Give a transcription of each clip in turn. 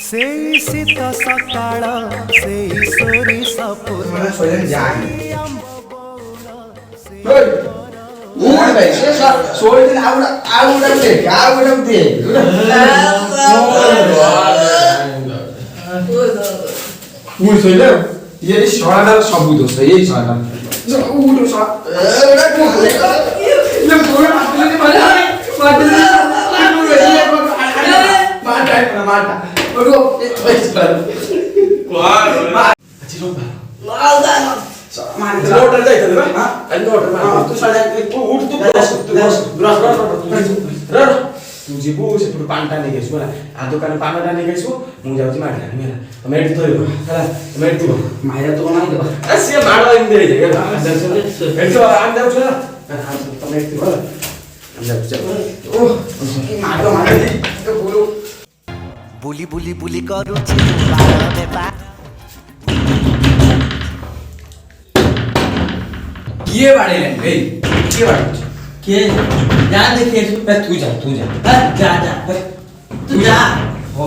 सेई शीत सकाळ सेई सोरिष पूर्ण ସବୁ ଦୋଷ ଏଇ ଶଳାଟା तू जीवु से पानटा नहीं गेसु आ दुकान पानटा नहीं गेसु मु जाउची माडला मेला तमे एठी थइबो हला तमे एठी थइबो माया तो बनाई देबा आ से माडो इन दे दे एठी तो आन जाउछ ना तमे एठी थइबो आन जाउछ ओ की माडो माडो तो बोलो बुली बुली बुली करूची बाळ बेपा किए बाड़े ले ए किए बाड़े के जा देखिए तू जा जा जा तू जा हो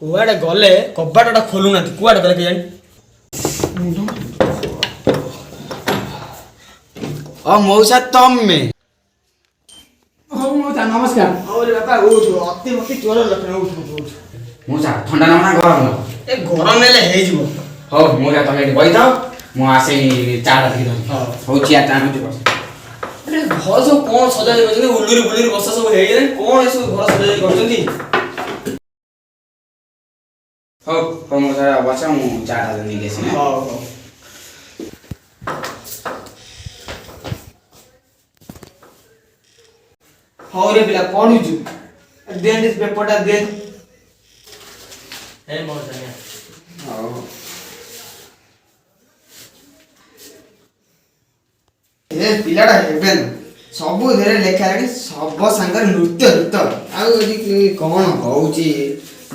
कुआडे गले कबाटटा खोलु ना कुआडे गले के जानी ओ मौसा तम्मे ओ मौसा नमस्कार अरे बापा उठ अति मति चोर लक्षण उठ मौसा ठंडा नमना गरम न ए गरम नेले हे जिवो हो मौसा तमे एठी बइ थाओ मु आसे चाडा देखि धरि हो चिया टानु जे बस अरे घर सब कोन सजाई करछन उल्लुरी बुल्लुरी बसा सब हे रे कोन एसो घर सजाई करछन हो हो मौसा बसा मु चाडा नि गेसी न हां हां रे बिला पढु छु देन दिस पेपरटा दे ए मौसा ने हो ए पिलाटा हेबेन सबु धेरे लेखा रे सब संगर नृत्य नृत्य आउ एजी कोन होउची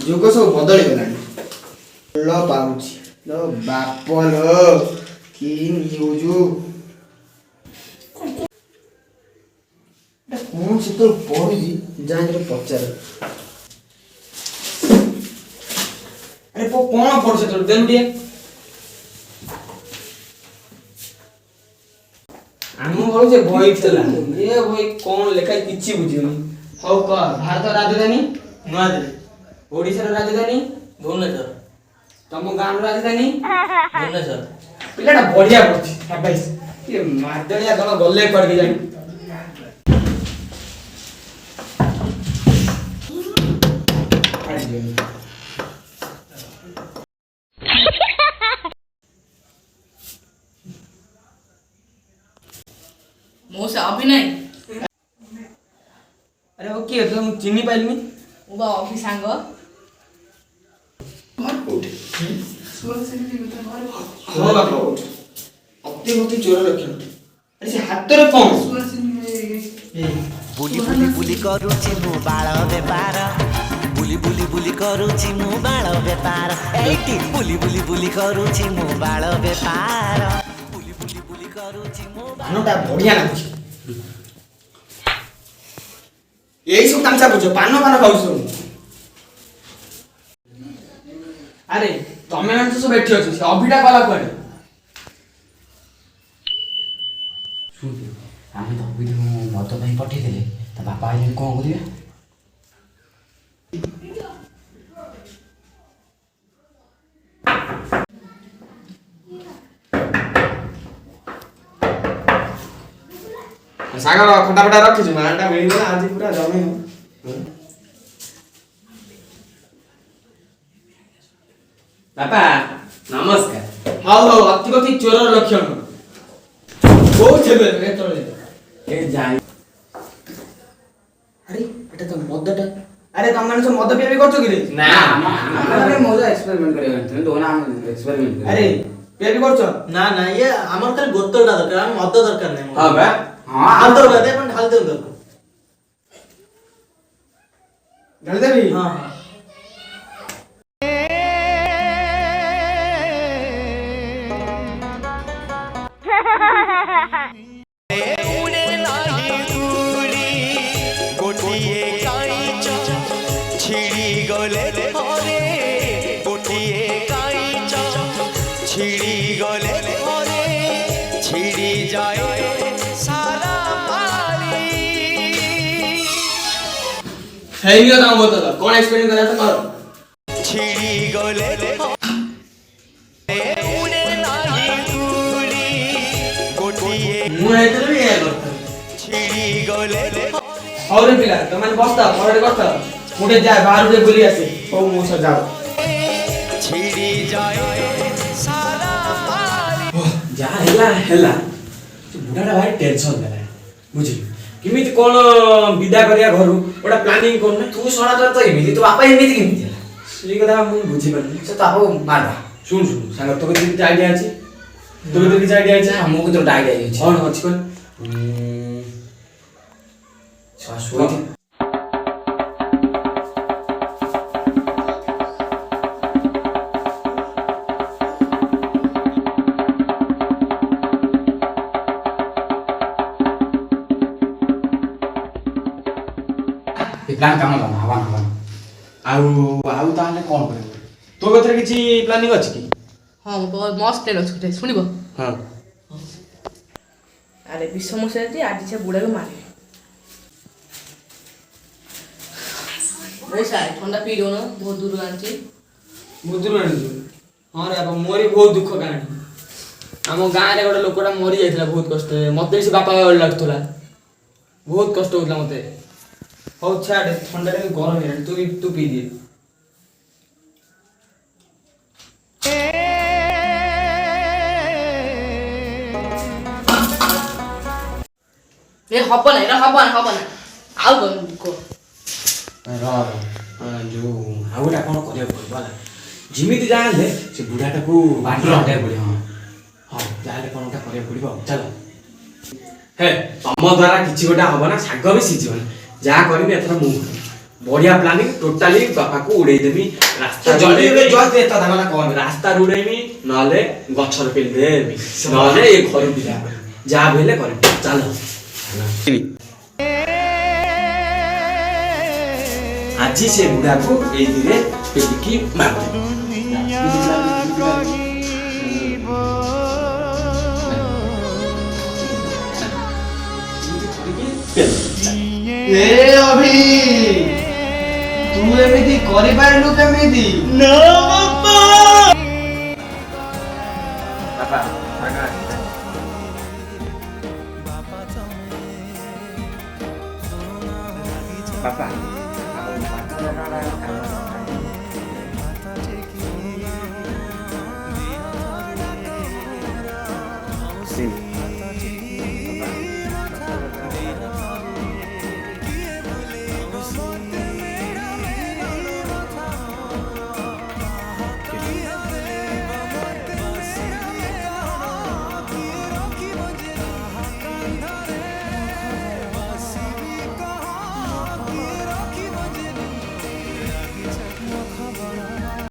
जुग सब बदली गलानी लो पाउची लो बाप लो की न्यूजु कौन से तो पढ़ी जान रे पचार अरे पो कोन पढछ तो देन दिए आमु घर जे बही थला ए बही कोन लेखा किछि बुझियोनी हौ क भारत राजधानी नवा दिल्ली ओडिसा राजधानी भुवनेश्वर तम गाम राजधानी भुवनेश्वर पिलाटा बढ़िया पढछि शाबाश ये मादलिया दल गले पड़ के जानी मौसा अभिनय अरे ओ की तुम चिन्नी पाइलनी ओ बा अभि सांग हो बाप अति मति चोर लक्षण अरे से हाथ रे कोन बुली बुली बुली करूची मु बाळ बेपार बुली बुली बुली करूची मु बाळ बेपार एटी बुली बुली बुली करूची मु बाळ बेपार बुली बुली बुली करूची मु पानटा बढ़िया लाଗୁଛି एई सब तामसा बुझो पान खाउछ अरे तमे मन सब बैठी अछि से अभिटा कला कोड सुन हामी त अबिले मत ପାଇଁ पठेइ देले त बापा आइले कोन करिया सागर खटा फटा रखि छु मानटा मिलि गला आज पूरा जमे बापा नमस्कार हाउ हाउ अति कति चोर लक्षण को छेबे ए तळे ए जाई अरे एटा त मदटा अरे तम माने सब मद पिया करछो कि रे ना ଆମେ ମଜା ଏକ୍ସପେରିମେଣ୍ଟ କରିବା ପାଇଁ दोना हम एक्सपेरिमेंट अरे पिया करछो ना ना ये हमर खाली बोतलटा दरकार हम मद दरकार नै हां बा हां हाल तो दे पण ढाल दे दरकार ढाल देबी हां उड़े लागे ହେଇଯିବ ତମ ବୋତଲ କଣ ଏକ୍ସପେରିମେଣ୍ଟ କରିବା ତ କର ମୁଁ ହେଇଥିଲେ ବି ଏଇଆ କରିଥାନ୍ତି। ହଉ ରେ ପିଲା ତମେ ବସ୍ତା ମୋର ଗୋଟେ କଥା ମୁଁ ଟିକେ ଯାଏ ବାହାରୁ ଟିକେ ବୁଲି ଆସେ। ହଉ ମୁଁ ସହ ଯାଅ। ଯାହା ହେଲା ହେଲା ସେ ବୁଢ଼ାଟା ଭାରି ଟେନସନ୍ ଦେଲା ବୁଝିଲୁ କେମିତି କ'ଣ ବିଦା କରିବା ଘରୁ ଗୋଟେ ପ୍ଲାନିଂ କରୁନା ତୁ ଶୁଣା ତ ଏମିତି ତୋ ବାପା ଏମିତି କେମିତି ହେଲା ସେଇ କଥା ମୁଁ ବୁଝିପାରୁନି ସେ ତ ବାପାକୁ ମାରବା ଶୁଣୁ ଶୁଣୁ ସାଙ୍ଗ ତୋ କେତେ କିଛି ଆଇଡ଼ିଆ ଅଛି ତୋ କେତେ କିଛି ଆଇଡ଼ିଆ ଅଛି ମୁଁ କିନ୍ତୁ ଗୋଟେ ଆଇଡ଼ିଆ ହେଇଛି କ'ଣ ଅଛି କହିଲ ଶୋଇଛି ପ୍ଲାନ୍ କାମ କଲା ହବାନ ହବାନ ଆଉ ଆଉ ତାହେଲେ କ'ଣ କରିବ ତୋ କତିରେ କିଛି ପ୍ଲାନିଂ ଅଛି କି ହଁ ମସ୍ତ ପ୍ଲେନ୍ ଅଛି ଗୋଟେ ଶୁଣିବ ହଁ ଆରେ ବିଷ ମଶାରୀ ଆଜି ସେ ବୁଢ଼ାକୁ ମାରିବେ ବହୁତ ସାରା ଥଣ୍ଡା ପିଇ ଦେଉନ ବହୁତ ଦୂରରୁ ଆଣିଛି ବୁଝୁରୁ ଆଣିଛୁ ହଁ ରେ ବାପା ମୋର ବି ବହୁତ ଦୁଃଖ କାହାଣୀ ଆମ ଗାଁରେ ଗୋଟେ ଲୋକଟା ମରି ଯାଇଥିଲା ବହୁତ କଷ୍ଟରେ ମତେ ବି ସେ ବାପା ଲାଗୁଥିଲା ବହୁତ କଷ୍ଟ ହଉଥିଲା ମତେ ହଉ ଛାଡେ ଥଣ୍ଡାଟା ବି ଗରମ ହେଇଗଲାଣି ତୁ ପିଇଦିଏ ଏ ହବ ନା ଏଇଟା ହବ ନା ଆଉ କୁହ ଯୋଉ ଆଉ ଗୋଟେ କ'ଣ କରିବାକୁ ପଡ଼ିବ ହେଲା ଯେମିତି ଯାହା ହେଲେ ସେ ବୁଢ଼ାଟାକୁ ବାଟରେ ହଟାଇବାକୁ ପଡ଼ିବ ହଁ ଯାହାହେଲେ କ'ଣ ଗୋଟେ କରିବାକୁ ପଡ଼ିବ ଚାଲ ହେ ତମ ଦ୍ୱାରା କିଛି ଗୋଟେ ହବ ନା ଶାଗ ବି ସିଝିବନି ଯାହା କରିବି ଏଥର ମୁଁ ବଢ଼ିଆ ପ୍ଲାନିଂ ଟୋଟାଲି ବାପାକୁ ଉଡ଼େଇଦେବି ରାସ୍ତାରୁ ଉଡ଼େଇବି ନହେଲେ ଗଛରେ ପେଲିଦେବି ନହେଲେ ଏ ଘରୁ ବିଦା ଯାହା ବି ହେଲେ କରିବି ଚାଲ ଆଜି ସେ ବୁଢ଼ାକୁ ଏଇଥିରେ ପେଲିକି ମାରିଦେବି ଏ ଅଭି ତୁ ଏମିତି କରିପାରିଲୁ କେମିତି ବାପା